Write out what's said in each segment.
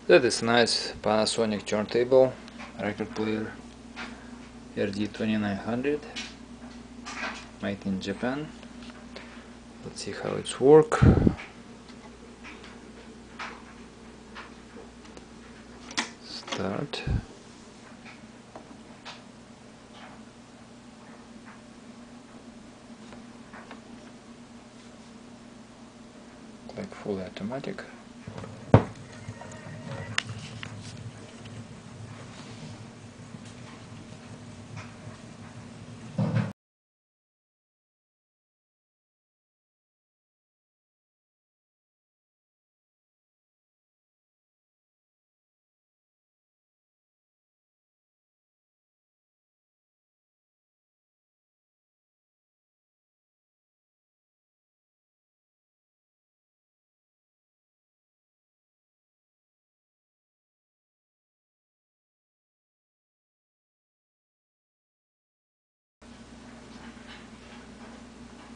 That is nice Panasonic turntable record player RD-2900, made in Japan. Let's see how it's work. Start. Like fully automatic.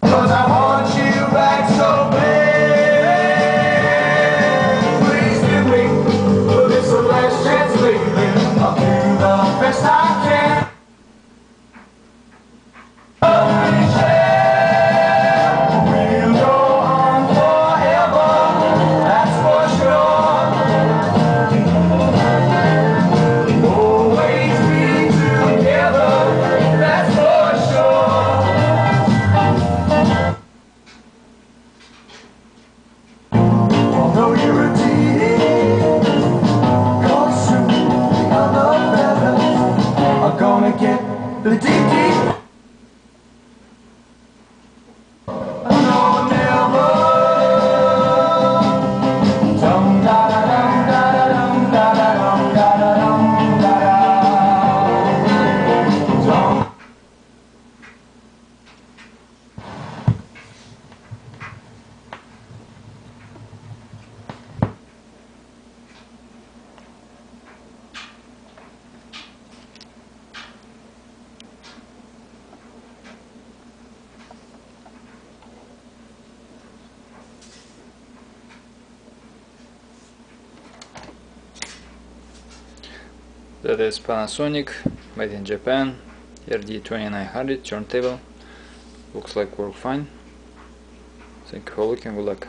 Cause I want you back so bad. Please give me this last chance, baby. I'll do the best I can. We'll go on forever, that's for sure. Always be together, that's for sure. Although you're a tease, you're soon the other fellas are gonna get the deep. No, never. Dum da da dum da da dum da da dum da da dum da da. Dum. That is Panasonic, made in Japan, RD-2900 turntable. Looks like work fine. Thank you for looking, good luck.